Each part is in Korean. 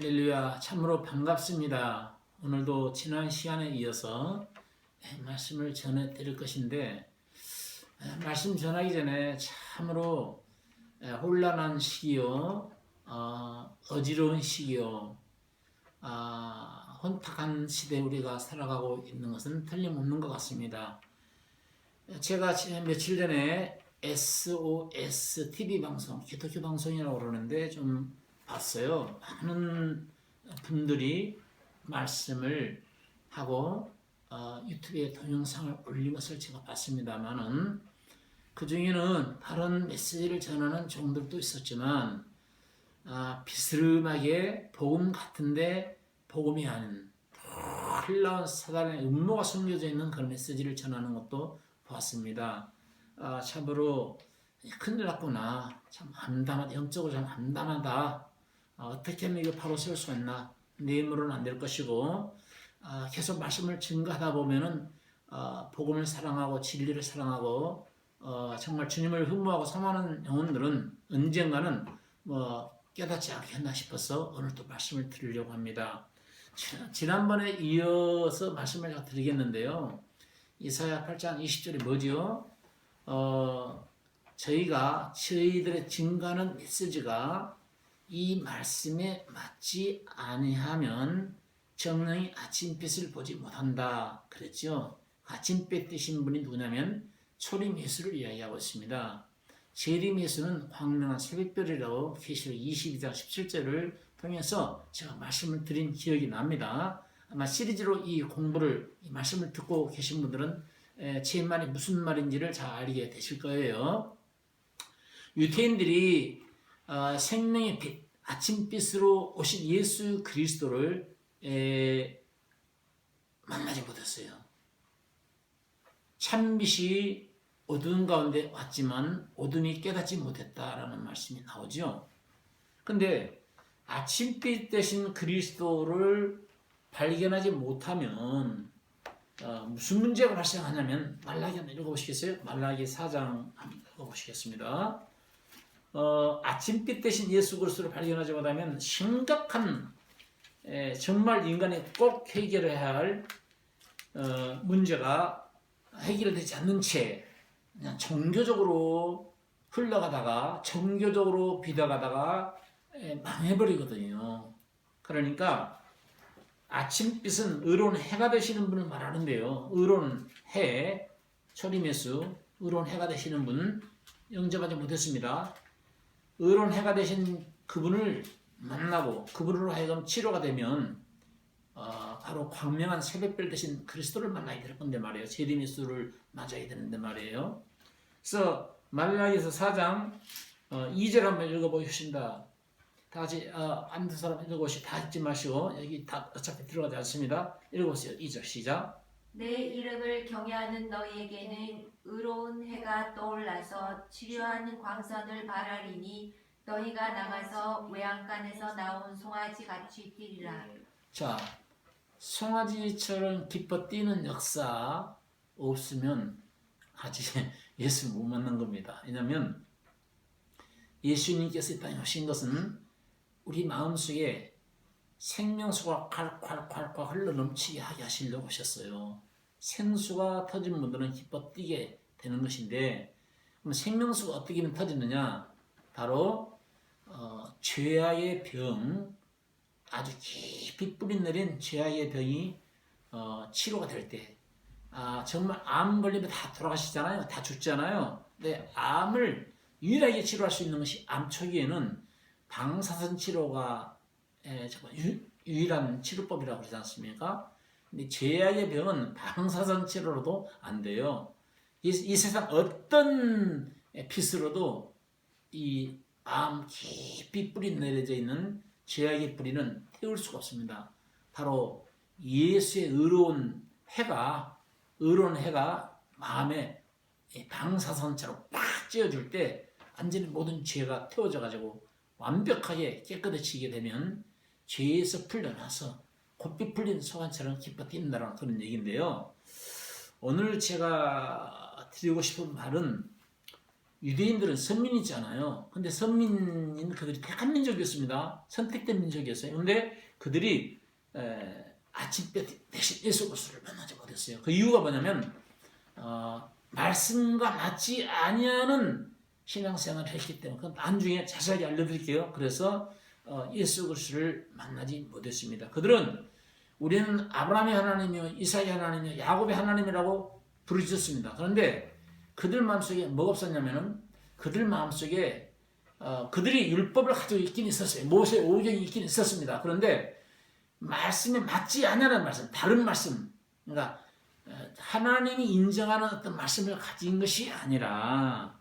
할렐루야, 참으로 반갑습니다. 오늘도 지난 시간에 이어서 말씀을 전해 드릴 것인데, 말씀 전하기 전에 참으로 혼란한 시기요, 어지러운 시기요, 혼탁한 시대에 우리가 살아가고 있는 것은 틀림없는 것 같습니다. 제가 며칠 전에 SOS TV 방송, 기독교 방송이라고 그러는데 좀 봤어요. 많은 분들이 말씀을 하고 유튜브에 동영상을 올린 것을 제가 봤습니다만은 그 중에는 다른 메시지를 전하는 종들도 있었지만 비스름하게 복음 같은데 복음이 아닌 놀라운 사단의 음모가 숨겨져 있는 그런 메시지를 전하는 것도 보았습니다. 참으로 큰일 났구나. 참 암담하다. 영적으로 참 암담하다. 어떻게 하면 이거 바로 세울 수가 있나? 내 힘으로는 안 될 것이고 계속 말씀을 증거하다 보면은 복음을 사랑하고 진리를 사랑하고 정말 주님을 흠모하고 사모하는 영혼들은 언젠가는 깨닫지 않겠나 싶어서 오늘 또 말씀을 드리려고 합니다. 지난번에 이어서 말씀을 드리겠는데요. 이사야 8장 20절이 뭐죠? 저희들의 증거하는 메시지가 이 말씀에 맞지 아니하면 정령이 아침빛을 보지 못한다 그랬죠. 아침빛 되신 분이 누구냐면 초림 예수를 이야기하고 있습니다. 재림 예수는 광명한 새벽별이라고 계시록 22장 17절을 통해서 제가 말씀을 드린 기억이 납니다. 아마 시리즈로 이 말씀을 듣고 계신 분들은 제 말이 무슨 말인지를 잘 알게 되실 거예요. 유대인들이 생명의 빛, 아침빛으로 오신 예수 그리스도를 만나지 못했어요. 참빛이 어두운 가운데 왔지만 어둠이 깨닫지 못했다라는 말씀이 나오죠. 근데 아침빛 대신 그리스도를 발견하지 못하면 무슨 문제가 발생하냐면 말라기 한번 읽어보시겠어요? 말라기 4장 한번 읽어보시겠습니다. 아침빛 대신 예수 그리스도를 발견하지 못하면 심각한 정말 인간이 꼭 해결해야 할 문제가 해결되지 않는 채 그냥 종교적으로 흘러가다가 종교적으로 비다가다가 망해버리거든요. 그러니까 아침빛은 의로운 해가 되시는 분을 말하는데요. 의로운 해, 초림 예수, 의로운 해가 되시는 분 영접하지 못했습니다. 의로운 해가 되신 그분을 만나고 그분으로 하여금 치료가 되면 바로 광명한 새벽별 되신 그리스도를 만나야 될 건데 말이에요. 재림 예수를 맞아야 되는데 말이에요. 그래서 말라기서 4장 2절 한번 읽어보십니다. 다 같이 안 듣는 사람 읽어보시고 다 읽지 마시고 여기 다 어차피 들어가지 않습니다. 읽어보세요. 2절 시작. 내 이름을 경외하는 너희에게는 의로운 해가 떠올라서 치료하는 광선을 발하리니 너희가 나가서 외양간에서 나온 송아지 같이 뛰리라. 자, 송아지처럼 기뻐 뛰는 역사 없으면 아직 예수 못 만난 겁니다. 왜냐하면 예수님께서 이 땅에 오신 것은 우리 마음속에 생명수가 콸콸콸콸 흘러넘치게 하게 하시려고 하셨어요. 생수가 터진 분들은 기뻐 뛰게 되는 것인데 그럼 생명수가 어떻게 하면 터지느냐? 바로 죄악의 병, 아주 깊이 뿌리 내린 죄악의 병이 치료가 될 때 정말 암 걸리면 다 돌아가시잖아요. 다 죽잖아요. 근데 암을 유일하게 치료할 수 있는 것이 암 초기에는 방사선 치료가 정말 유일한 치료법이라고 그러지 않습니까? 근데 죄악의 병은 방사선 치료로도 안 돼요. 이 세상 어떤 핏으로도 이 암 깊이 뿌리 내려져 있는 죄악의 뿌리는 태울 수가 없습니다. 바로 예수의 의로운 해가 마음에 방사선처럼 팍 찌어줄 때 완전히 모든 죄가 태워져 가지고 완벽하게 깨끗해지게 되면 죄에서 풀려나서 곱비 풀린 소관처럼 기뻐 뛴다는 그런 얘기인데요. 오늘 제가 드리고 싶은 말은 유대인들은 선민이잖아요. 근데 선민인 그들이 택한 민족이었습니다. 선택된 민족이었어요. 근데 그들이 아침때 대신 예수 그리스도를 만나지 못했어요. 그 이유가 뭐냐면 말씀과 맞지 아니하는 신앙생활을 했기 때문에 그건 나중에 자세하게 알려드릴게요. 그래서 예수 그리스도를 만나지 못했습니다. 그들은 우리는 아브라함의 하나님이요 이삭의 하나님이요 야곱의 하나님이라고 부르짖었습니다. 그런데 그들 마음속에 뭐가 없었냐면은 그들 마음속에 그들이 율법을 가지고 있긴 있었어요. 모세 오경이 있긴 있었습니다. 그런데 말씀에 맞지 않는 말씀, 다른 말씀, 그러니까 하나님이 인정하는 어떤 말씀을 가진 것이 아니라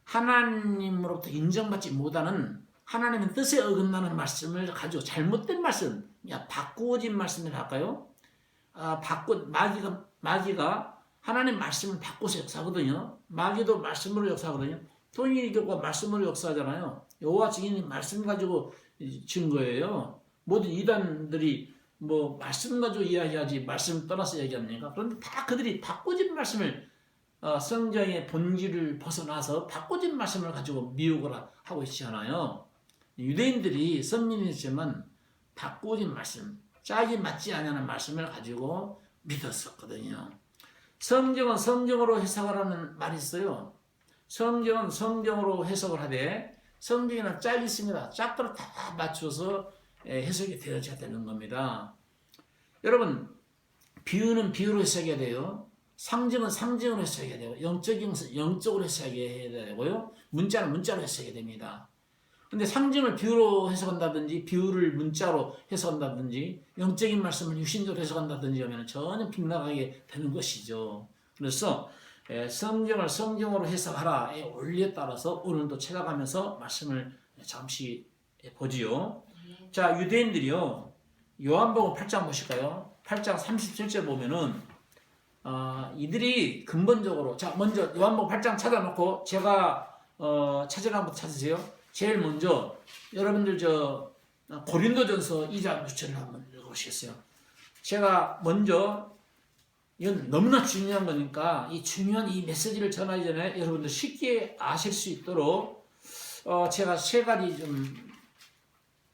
하나님으로부터 인정받지 못하는 하나님의 뜻에 어긋나는 말씀을 가지고 잘못된 말씀, 바꾸어진 말씀을 할까요? 마귀가 하나님 말씀을 바꿔서 역사하거든요. 마귀도 말씀으로 역사하거든요. 통일교가 말씀으로 역사하잖아요. 여호와 증인이 말씀 가지고 증거예요. 모든 이단들이 뭐 말씀 가지고 이야기하지 말씀 떠나서 얘기합니까? 그런데 다 그들이 바꿔진 말씀을 성경의 본질을 벗어나서 바꿔진 말씀을 가지고 미혹을 하고 있잖아요. 유대인들이 선민이지만 바꿔진 말씀, 짝이 맞지 않는 말씀을 가지고 믿었었거든요. 성경은 성경으로 해석하라는 말이 있어요. 성경은 성경으로 해석을 하되 성경에는 짝이 있습니다. 짝대로 다 맞춰서 해석이 되어져야 되는 겁니다. 여러분, 비유는 비유로 해석해야 돼요. 상징은 상징으로 해석해야 되고 영적으로 해석해야 되고요. 문자는 문자로 해석해야 됩니다. 근데 상징을 비유로 해석한다든지 비유를 문자로 해석한다든지 영적인 말씀을 유신적으로 해석한다든지 하면 전혀 빗나가게 되는 것이죠. 그래서 성경을 성경으로 해석하라의 원리에 따라서 오늘도 찾아가면서 말씀을 잠시 보지요. 자, 유대인들이요. 요한복음 8장 보실까요? 8장 37절 보면은 이들이 근본적으로 자 먼저 요한복음 8장 찾아놓고 제가 찾으라 한번 찾으세요. 제일 먼저 여러분들 고린도전서 2장 6절을 한번 읽어보시겠어요? 제가 먼저 이건 너무나 중요한 거니까 이 중요한 이 메시지를 전하기 전에 여러분들 쉽게 아실 수 있도록 제가 세 가지 좀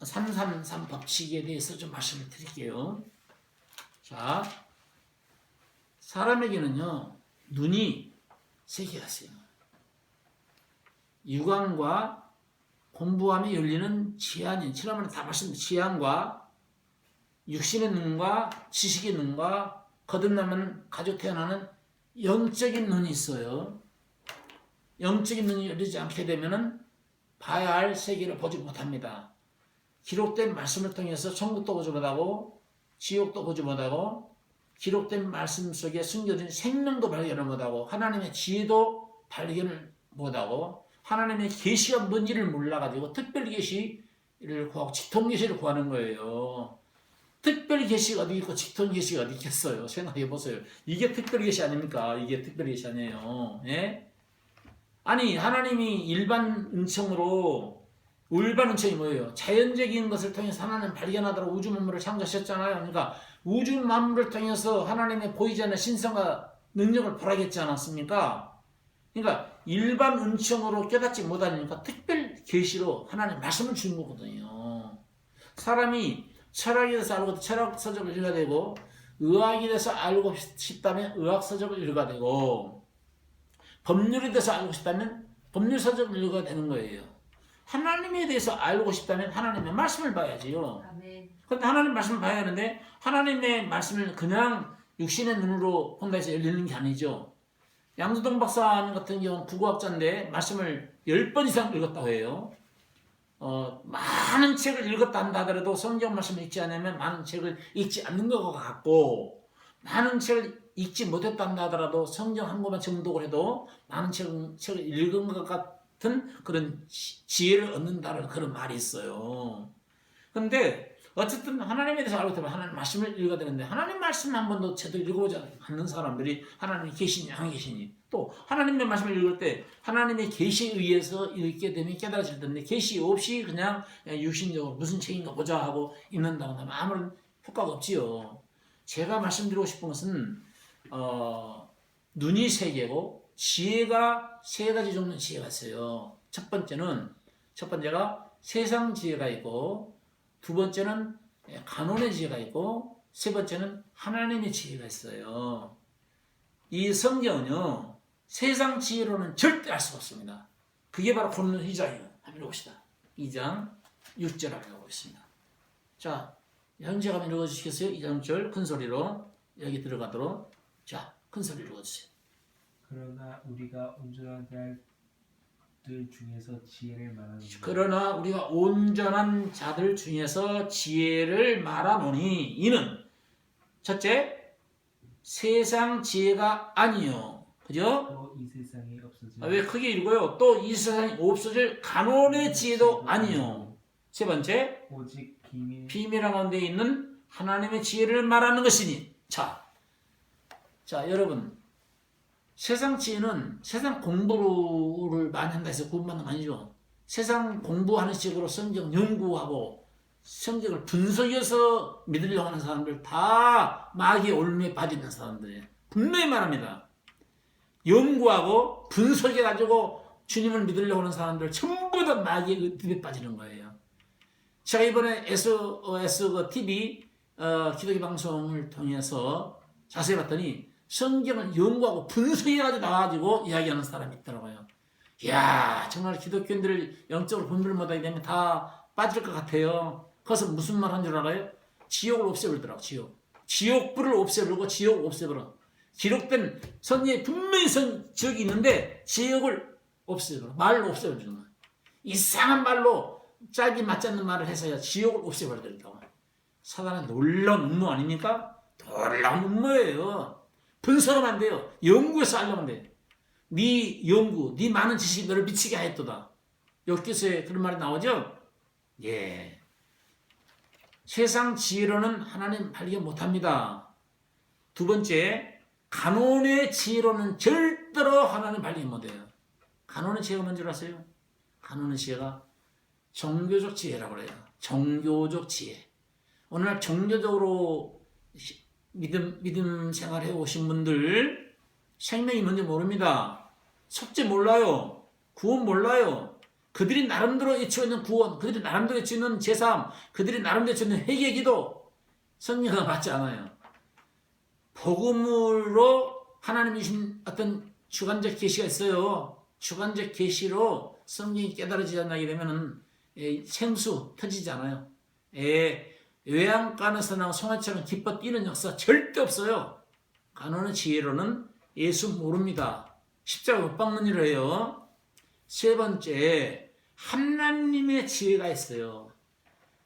333 법칙에 대해서 좀 말씀을 드릴게요. 자, 사람에게는요 눈이 세 개가 있어요. 육안과 공부함에 열리는 지안이 지난번에 다 말씀드린 지안과 육신의 눈과 지식의 눈과 거듭나면 가지고 태어나는 영적인 눈이 있어요. 영적인 눈이 열리지 않게 되면은 봐야 할 세계를 보지 못합니다. 기록된 말씀을 통해서 천국도 보지 못하고 지옥도 보지 못하고 기록된 말씀 속에 숨겨진 생명도 발견을 못하고 하나님의 지혜도 발견을 못하고 하나님의 계시가 뭔지를 몰라가지고 특별 계시를 구하고 직통 계시를 구하는 거예요. 특별 계시가 어디 있고 직통 계시가 어디 있겠어요? 생각해 보세요. 이게 특별 계시 아닙니까? 이게 특별 계시 아니에요. 예? 아니 하나님이 일반 은총으로 일반 은총이 뭐예요? 자연적인 것을 통해서 하나님 발견하도록 우주 만물을 창조하셨잖아요. 그러니까 우주 만물을 통해서 하나님의 보이지 않는 신성과 능력을 발하겠지 않았습니까? 그러니까 일반 은총으로 깨닫지 못하니까 특별 계시로 하나님 말씀을 주는 거거든요. 사람이 철학에 대해서 알고 철학 서적을 읽어야 되고 의학에 대해서 알고 싶다면 의학 서적을 읽어야 되고 법률에 대해서 알고 싶다면 법률 서적을 읽어야 되는 거예요. 하나님에 대해서 알고 싶다면 하나님의 말씀을 봐야지요. 그런데 하나님 말씀을 봐야 하는데 하나님의 말씀을 그냥 육신의 눈으로 본다 해서 열리는 게 아니죠. 양두동 박사님 같은 경우는 국어학자인데 말씀을 10번 이상 읽었다고 해요. 많은 책을 읽었다 한다 하더라도 성경 말씀을 읽지 않으면 많은 책을 읽지 않는 것 같고 많은 책을 읽지 못했다 한다 하더라도 성경 한 권만 정독을 해도 많은 책을 읽은 것 같은 그런 지혜를 얻는다는 그런 말이 있어요. 그런데 어쨌든 하나님에 대해서 알고 있다면 하나님 말씀을 읽어야 되는데 하나님 말씀 한 번도 제대로 읽어보지 않는 사람들이 하나님이 계시니 안 계시니 또 하나님의 말씀을 읽을 때 하나님의 계시에 의해서 읽게 되면 깨달아질 텐데 계시 없이 그냥 육신적으로 무슨 책인가 보자 하고 읽는다고 하면 아무런 효과가 없지요. 제가 말씀드리고 싶은 것은 눈이 세 개고 지혜가 세 가지 종류의 지혜가 있어요. 첫 번째가 세상 지혜가 있고, 두 번째는 간혼의 지혜가 있고, 세 번째는 하나님의 지혜가 있어요. 이 성경은요, 세상 지혜로는 절대 알 수가 없습니다. 그게 바로 본문 2장이에요. 한번 읽읍시다. 2장 6절 한번 읽어보겠습니다. 자, 형제가 한번 읽어주시겠어요? 2장 6절 큰 소리로 여기 들어가도록. 자, 큰 소리로 읽어주세요. 그러나 우리가 온전한 자들 중에서 지혜를 말하노니 그러나 우리가 온전한 자들 중에서 지혜를 말하노니 이는 첫째, 세상 지혜가 아니요. 그죠? 또 이 세상에 없어질 왜 크게 읽어요? 또 이 세상이 없어질 간혼의 지혜도 아니요. 세 번째, 오직 비밀 가운데 있는 하나님의 지혜를 말하는 것이니. 자, 여러분, 세상 지혜는 세상 공부를 많이 한다 해서 공부하는 거 아니죠. 세상 공부하는 식으로 성경 연구하고 성경을 분석해서 믿으려고 하는 사람들 다 마귀의 올무에 빠지는 사람들이에요. 분명히 말합니다. 연구하고 분석해가지고 주님을 믿으려고 하는 사람들 전부 다 마귀의 늪에 빠지는 거예요. 제가 이번에 SOS TV 기독교 방송을 통해서 자세히 봤더니 성경을 연구하고 분석해가지고 나와가지고 이야기하는 사람이 있더라고요. 이야, 정말 기독교인들을 영적으로 분별을 못하게 되면 다 빠질 것 같아요. 그래서 무슨 말 한 줄 알아요? 지옥을 없애버리더라고. 지옥불을 없애버리고 지옥을 없애버려. 기록된 선지에 분명히 지옥이 있는데 지옥을 없애버려. 말로 없애버리는 거야. 이상한 말로 짝이 맞지 않는 말을 해서야 지옥을 없애버리더라고. 사단의 놀라운 음모 아닙니까? 놀라운 음모예요. 분석하면 안 돼요. 연구해서 알려면 돼. 네 연구, 네 많은 지식이 너를 미치게 하였도다. 욥기서에 그런 말이 나오죠? 예. 세상 지혜로는 하나님 발견 못합니다. 두 번째, 간혼의 지혜로는 절대로 하나님 발견 못해요. 간혼의 지혜가 뭔지 아세요? 간혼의 지혜가 종교적 지혜라고 그래요. 종교적 지혜. 오늘날 종교적으로 믿음 생활해 오신 분들 생명이 뭔지 모릅니다. 속죄 몰라요. 구원 몰라요. 그들이 나름대로 외치는 구원, 그들이 나름대로 외치는 제사함, 그들이 나름대로 외치는 회개기도 성경과 맞지 않아요. 복음으로 하나님이 주신 어떤 주관적 계시가 있어요. 주관적 계시로 성경이 깨달아지지 않게 되면은 생수 터지지 않아요. 외양간에서 나온 송아처럼 기뻐 뛰는 역사 절대 없어요. 간혼의 지혜로는 예수 모릅니다. 십자가 못 박는 일을 해요. 세 번째, 하나님의 지혜가 있어요.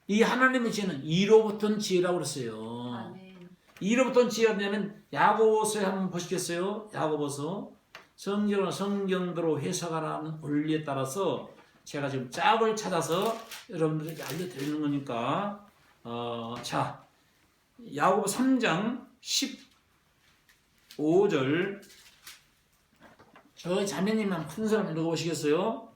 이 하나님의 지혜는 이로부터 지혜라고 그랬어요. 아멘. 이로부터 지혜가 뭐냐면 야고보서에 한번 보시겠어요? 야고보서 성경대로 해석하라는 원리에 따라서 제가 지금 짝을 찾아서 여러분들에게 알려드리는 거니까 자, 야고보 3장 15절 저 자매님만 큰 사람 읽어보시겠어요?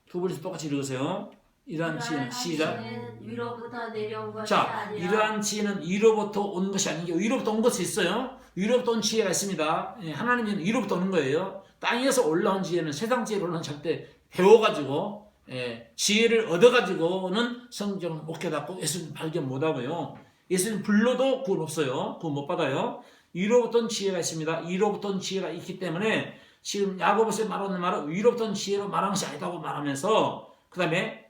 두 분이서 똑같이 읽으세요. 이러한 지혜는 시작. 위로부터 내려온 것이 자, 아니라 이러한 지혜는 위로부터 온 것이 아닌 게 위로부터 온 것이 있어요. 위로부터 온 지혜가 있습니다. 하나님은 위로부터 오는 거예요. 땅에서 올라온 지혜는 세상 지혜로는 절대 배워가지고 지혜를 얻어가지고는 성경을 못 깨닫고 예수님 발견 못하고요. 예수님 불러도 구원 없어요. 구원 못 받아요. 위로부터 온 지혜가 있습니다. 위로부터 온 지혜가 있기 때문에 지금 야고보서에 말하는 말은 위로부터 온 지혜로 말한 것이 아니다고 말하면서 그 다음에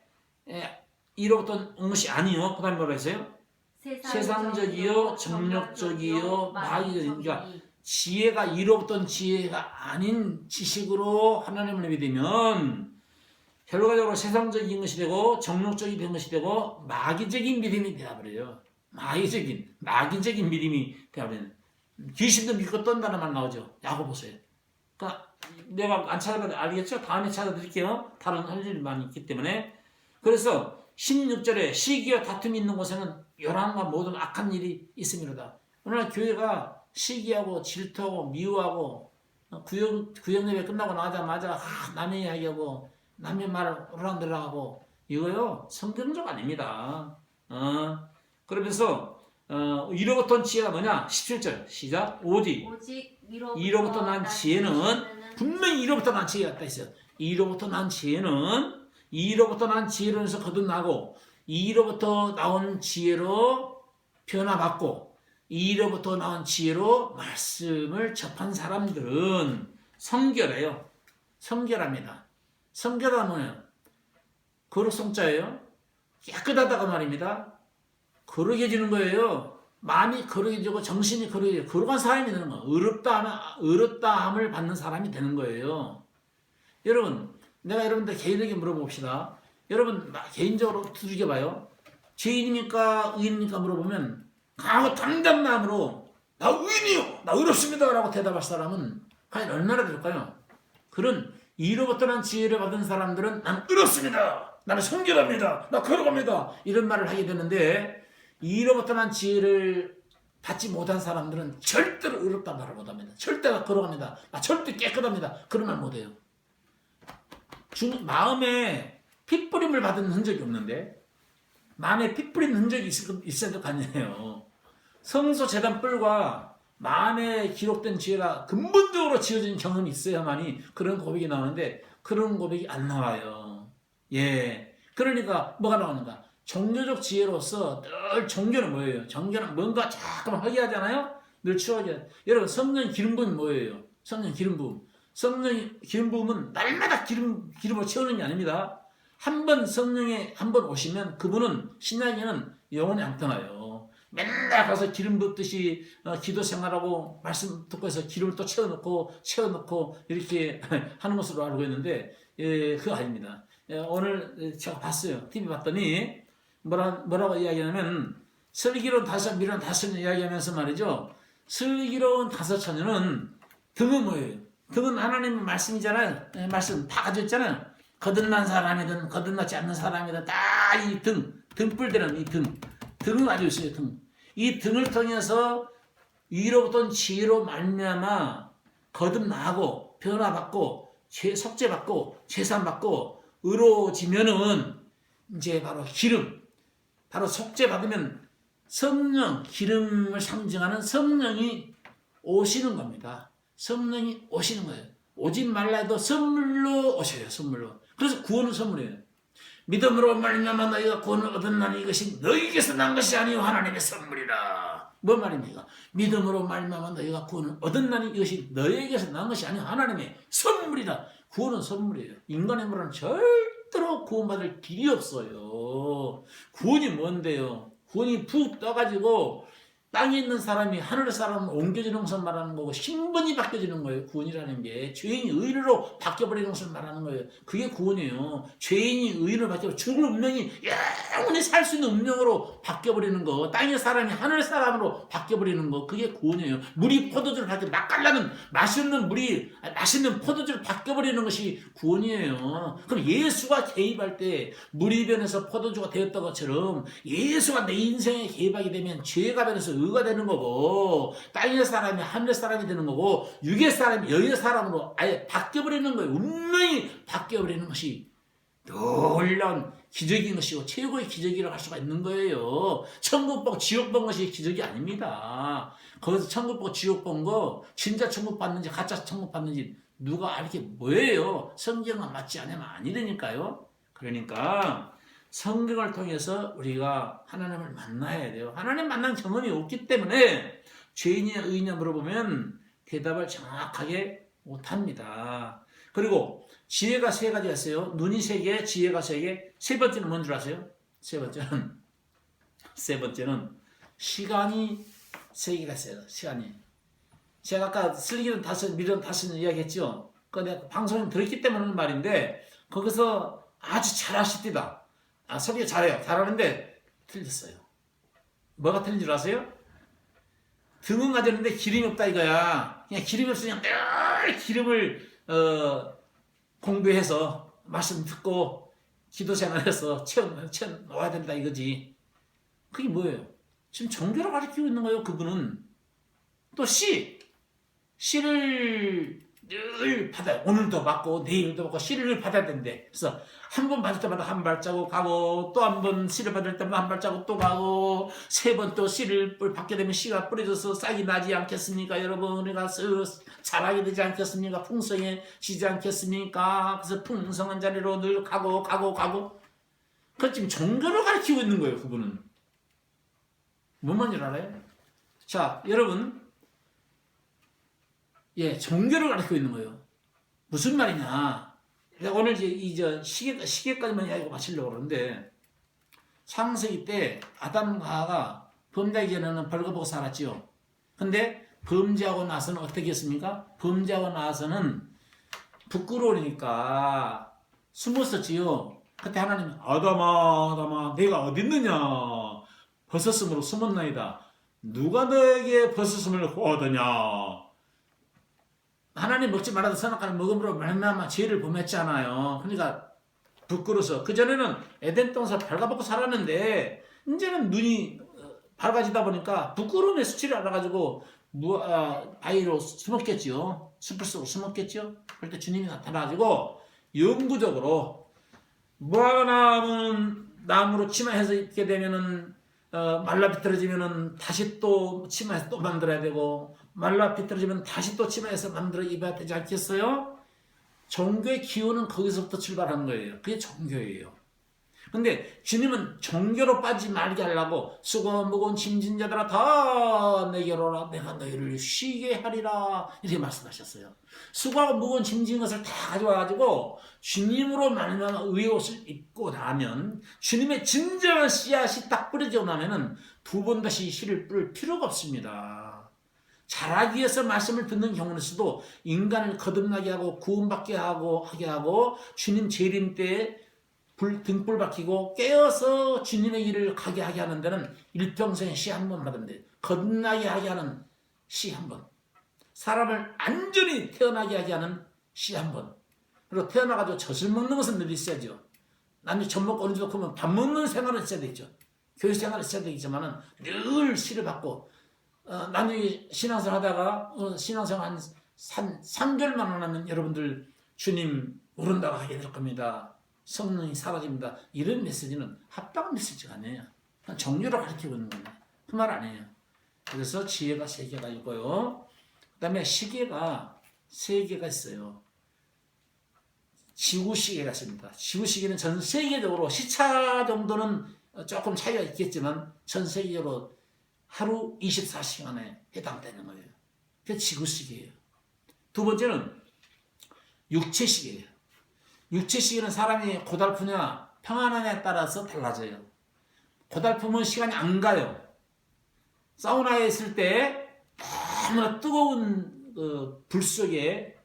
위로부터 온 것이 아니요. 그 다음에 뭐라 했어요? 세상적이요, 정력적이요, 마귀적이니까 지혜가 이로부터 온 지혜가 아닌 지식으로 하나님을 믿으면 결과적으로 세상적인 것이 되고 정력적이 된 것이 되고 마귀적인 믿음이 되어버려요. 마귀적인 믿음이 되어버려요. 귀신도 믿고 떤다는 말 나오죠. 야고보서에. 그러니까 내가 안 찾아봐도 알겠죠? 다음에 찾아드릴게요. 다른 할 일이 많이 있기 때문에. 그래서 16절에 시기와 다툼이 있는 곳에는 요란과 모든 악한 일이 있음이로다. 오늘 교회가 시기하고 질투하고 미워하고 구역 예배 끝나고 나자마자 남의 이야기하고 남의 말을 오랑들랑하고 이거요 성경적 아닙니다. 그러면서 이로부터 온 지혜가 뭐냐? 17절 시작. 오직 이로부터 난 지혜는 분명히 이로부터 난 지혜가 있다 했어요. 이로부터 난 지혜는 이로부터 난 지혜로 해서 거듭나고 이로부터 나온 지혜로 변화받고 이로부터 나온 지혜로 말씀을 접한 사람들은 성결해요. 성결합니다. 성결하면 거룩 성자예요. 깨끗하다가 말입니다. 거룩해지는 거예요. 마음이 거룩해지고 정신이 거룩해지고 거룩한 사람이 되는 거예요. 의롭다함을 받는 사람이 되는 거예요. 여러분, 내가 여러분들 개인에게 물어봅시다. 여러분 개인적으로 두들겨봐요. 죄인입니까? 의인입니까? 물어보면 강하고 담대한 마음으로 나 의인이요, 나 의롭습니다 라고 대답할 사람은 과연 얼마나 될까요? 그런 이로부터 난 지혜를 받은 사람들은 나는 의롭습니다, 나는 성결합니다, 나 거룩합니다 이런 말을 하게 되는데, 이로부터 난 지혜를 받지 못한 사람들은 절대로 의롭다 말을 못합니다. 절대 거룩합니다, 나 절대 깨끗합니다 그런 말 못해요. 마음에 핏뿌림을 받은 흔적이 없는데 마음에 핏뿌린 흔적이 있어야 될 거 아니에요. 성소 제단 뿔과 마음에 기록된 지혜가 근본적으로 지어진 경험이 있어야만이 그런 고백이 나오는데 그런 고백이 안 나와요. 예, 그러니까 뭐가 나오는가? 종교적 지혜로서 늘 종교는 뭐예요? 종교는 뭔가 자꾸만 허기하잖아요. 늘 추억이야. 여러분 성령 기름 부음이 뭐예요? 성령 기름 부음. 성령 기름 부음은 날마다 기름을 채우는 게 아닙니다. 한 번 성령에 한 번 오시면 그분은 신약에는 영원히 안 떠나요. 맨날 가서 기름 붓듯이 기도 생활하고 말씀 듣고 해서 기름을 또 채워놓고 이렇게 하는 것으로 알고 있는데 그거 아닙니다. 오늘 제가 봤어요. TV 봤더니 뭐라고 이야기하냐면 슬기로운 다섯 미련 다섯을 이야기하면서 말이죠. 슬기로운 다섯 처녀는 등은 뭐예요? 등은 하나님의 말씀이잖아요. 말씀 다 가지고 있잖아요. 거듭난 사람이든 거듭나지 않는 사람이든 다 이 등불되는 이 등을 가지고 있어요. 이 등을 통해서 위로부터 지혜로 말미암아 거듭나고 변화받고 속죄받고 제산받고 의로워지면은 이제 바로 기름, 바로 속죄받으면 성령, 기름을 상징하는 성령이 오시는 겁니다. 성령이 오시는 거예요. 오지 말라 해도 선물로 오셔요. 선물로. 그래서 구원은 선물이에요. 믿음으로 말미암아 너희가 구원을 얻었나니 이것이 너희에게서 난 것이 아니요 하나님의 선물이라. 뭔 말입니까? 믿음으로 말미암아 너희가 구원을 얻었나니 이것이 너희에게서 난 것이 아니요 하나님의 선물이라. 구원은 선물이에요. 인간의 힘으로는 절대로 구원받을 길이 없어요. 구원이 뭔데요? 구원이 푹 떠가지고 땅에 있는 사람이 하늘 사람을 옮겨지는 것을 말하는 거고 신분이 바뀌어지는 거예요. 구원이라는 게 죄인이 의인으로 바뀌어버리는 것을 말하는 거예요. 그게 구원이에요. 죄인이 의인으로 바뀌어 죽을 운명이 영원히 살 수 있는 운명으로 바뀌어버리는 거, 땅의 사람이 하늘 사람으로 바뀌어버리는 거, 그게 구원이에요. 물이 포도주를 바뀌어 맛깔나는 맛있는 물이 맛있는 포도주를 바뀌어버리는 것이 구원이에요. 그럼 예수가 개입할 때 물이 변해서 포도주가 되었던 것처럼 예수가 내 인생에 개입하게 되면 죄가 변해서 의가 되는 거고 땅의 사람이 하늘의 사람이 되는 거고 육의 사람이 여의 사람으로 아예 바뀌어버리는 거예요. 운명이 바뀌어버리는 것이 놀라운 기적인 것이고 최고의 기적이라고 할 수가 있는 거예요. 천국 보고 지옥 본 것이 기적이 아닙니다. 거기서 천국 보고 지옥 본 거 진짜 천국 봤는지 가짜 천국 봤는지 누가 알게 뭐예요. 성경과 맞지 않으면 아니라니까요. 그러니까 성경을 통해서 우리가 하나님을 만나야 돼요. 하나님 만난 경험이 없기 때문에 죄인이냐 의인이냐 물어보면 대답을 정확하게 못합니다. 그리고 지혜가 세 가지가 있어요. 눈이 세 개, 지혜가 세 개. 세 번째는 뭔 줄 아세요? 세 번째는 시간이 세 개가 있어요. 시간이. 제가 아까 슬기는 다섯, 미련 다섯 이야기했죠. 그 내가 방송에 들었기 때문에 하는 말인데 거기서 아주 잘하시더라. 설교 잘해요. 잘하는데 틀렸어요. 뭐가 틀린 줄 아세요? 등은 가졌는데 기름이 없다 이거야. 그냥 기름이 없으면 늘 기름을 공부해서 말씀 듣고 기도 생활해서 채워 놓아야 된다 이거지. 그게 뭐예요? 지금 종교를 가르치고 있는 거예요. 그분은 또 씨를 늘 받아요. 오늘도 받고 내일도 받고 씨를 받아야 된대. 그래서 한 번 받을 때마다 한 발자국 가고 또 한 번 씨를 받을 때마다 한 발자국 또 가고 세 번 또 씨를 받게 되면 씨가 뿌려져서 싹이 나지 않겠습니까? 여러분 우리가 자라게 되지 않겠습니까? 풍성해지지 않겠습니까? 그래서 풍성한 자리로 늘 가고 그 지금 종교를 가르치고 있는 거예요. 그분은 뭔 말인지 알아요? 자 여러분 종교를 가르치고 있는 거예요. 무슨 말이냐? 오늘 이제 시계까지만 이야기하고 마치려고 그러는데 창세기 때 아담과 하와가 범죄하기 전에는 벌거벗고 살았지요. 근데 범죄하고 나서는 어떻게 했습니까? 범죄하고 나서는 부끄러우니까 숨었었지요. 그때 하나님이 아담아 내가 어디 있느냐? 벗었으므로 숨었나이다. 누가 너에게 벗었음을 얻으냐? 하나님 먹지 말아도 선악과를 먹음으로 말미암아 죄를 범했잖아요. 그러니까 부끄러워서 그전에는 에덴 동산 발가벗고 살았는데 이제는 눈이 밝아지다 보니까 부끄러움에 수치를 알아가지고 바위로 숨었겠지요. 숲을 속으로 숨었겠죠. 그럴 때 주님이 나타나가지고 영구적으로 무화과 나무로 치마해서 입게 되면은 말라 비틀어지면은 다시 또 치마해서 또 만들어야 되고 말라 비틀어지면 다시 또 치마해서 만들어 입어야 되지 않겠어요? 종교의 기원은 거기서부터 출발한 거예요. 그게 종교예요. 근데 주님은 종교로 빠지지 말게 하려고 수고 무거운 짐진 자들아 다 내게로 오라 내가 너희를 쉬게 하리라 이렇게 말씀하셨어요. 수고하고 무거운 짐진 것을 다 가져와가지고 주님으로 말미암아 의의 옷을 입고 나면 주님의 진정한 씨앗이 딱 뿌려지고 나면은 두 번 다시 씨를 뿌릴 필요가 없습니다. 자라기 위해서 말씀을 듣는 경우에서도 인간을 거듭나게 하고 구원받게 하게 하고 주님 재림 때에 등불 박히고 깨어서 주님의 길을 가게 하게 하는 데는 일평생에 씨 한 번 받은데 거듭나게 하게 하는 씨 한 번, 사람을 안전히 태어나게 하게 하는 씨 한 번, 그리고 태어나가지고 젖을 먹는 것은 늘 있어야죠. 남이 젖 먹고 어느 정도 크면 밥 먹는 생활은 있어야 되죠. 교육 생활은 있어야 되겠지만은 늘 씨를 받고 나중에 신앙생활 하다가 신앙생활 한 3개월만 하면 여러분들 주님 모른다고 하게 될 겁니다. 성령이 사라집니다. 이런 메시지는 합당한 메시지가 아니에요. 그냥 종교를 가르치고 있는 겁니다. 그 말 아니에요. 그래서 지혜가 3개가 있고요. 그 다음에 시계가 3개가 있어요. 지구시계가 있습니다. 지구시계는 전 세계적으로 시차 정도는 조금 차이가 있겠지만 전 세계적으로 하루 24시간에 해당되는 거예요. 그게 지구시계예요. 두 번째는 육체시계예요. 육체시계는 사람이 고달프냐 평안하냐에 따라서 달라져요. 고달프면 시간이 안 가요. 사우나에 있을 때 너무나 뜨거운 불 속에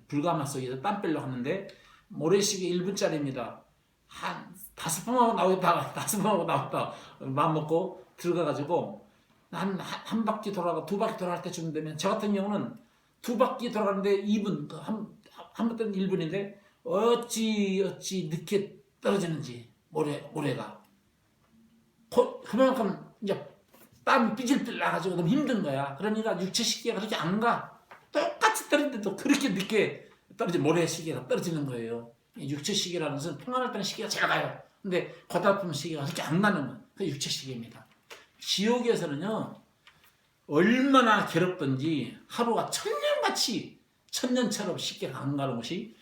불가마 속에서 땀 빼려고 하는데 모래시계 1분짜리입니다. 한 5번 하고 나오다가 5번 하고 나왔다 마음 먹고 들어가가지고 한 바퀴 돌아가 2바퀴 돌아갈 때쯤 되면 저 같은 경우는 2바퀴 돌아가는데 2분 한 번 때는 1분인데 어찌 늦게 떨어지는지 모래가 그만큼 이제 땀이 삐질삐질 나가지고 너무 힘든 거야. 그러니까 육체 시계가 그렇게 안 가. 똑같이 떨어지는데도 그렇게 늦게 떨어진 모래 시계가 떨어지는 거예요. 육체 시계라는 것은 평안할 때는 시계가 잘 가요. 근데 고달픈 시계가 그렇게 안 가는 거예요. 그게 육체 시계입니다. 지옥에서는요 얼마나 괴롭든지 하루가 천년같이 천년처럼 쉽게 안 가는 것이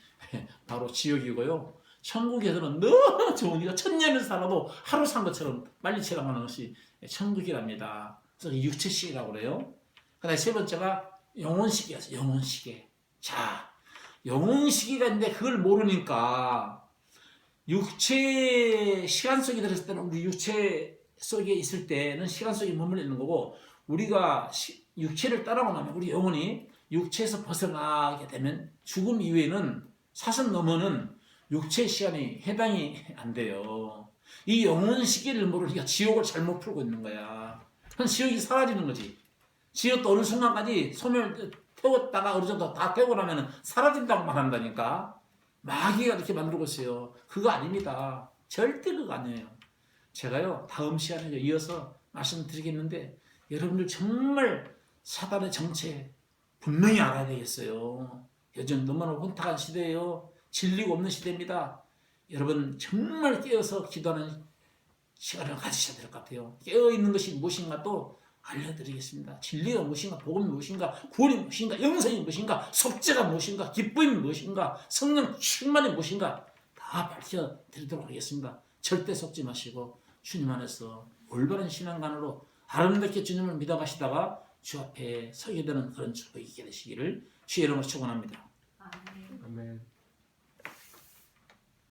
바로 지옥이고요. 천국에서는 너무 좋으니까 천년을 살아도 하루 산 것처럼 빨리 지나가는 것이 천국이랍니다. 그래서 육체시계라고 그래요. 그 다음에 세 번째가 영혼시계였어요. 영혼시계. 자, 영혼시계가 있는데 그걸 모르니까 육체 시간 속에 들었을 때는 우리 육체 속에 있을 때는 시간 속에 머물러 있는 거고 우리가 육체를 떠나고 나면 우리 영혼이 육체에서 벗어나게 되면 죽음 이후에는 사선 너머는 육체 시간이 해당이 안 돼요. 이 영혼 시계를 모르니까 지옥을 잘못 풀고 있는 거야. 그럼 지옥이 사라지는 거지. 지옥도 어느 순간까지 소멸 태웠다가 어느 정도 다 태우고 나면 사라진다고 말한다니까. 마귀가 이렇게 만들고 있어요. 그거 아닙니다. 절대 그거 아니에요. 제가요 다음 시간에 이어서 말씀드리겠는데 여러분들 정말 사단의 정체 분명히 알아야 되겠어요. 요즘 너무나 혼탁한 시대예요. 진리가 없는 시대입니다. 여러분 정말 깨어서 기도하는 시간을 가지셔야 될 것 같아요. 깨어있는 것이 무엇인가 또 알려드리겠습니다. 진리가 무엇인가, 복음이 무엇인가, 구원이 무엇인가, 영생이 무엇인가, 속죄가 무엇인가, 기쁨이 무엇인가, 성령 충만이 무엇인가 다 밝혀드리도록 하겠습니다. 절대 속지 마시고 주님 안에서 올바른 신앙관으로 아름답게 주님을 믿어가시다가 주 앞에 서게 되는 그런 축복이 있게 되시기를 주의 이름으로 축원합니다. 아멘.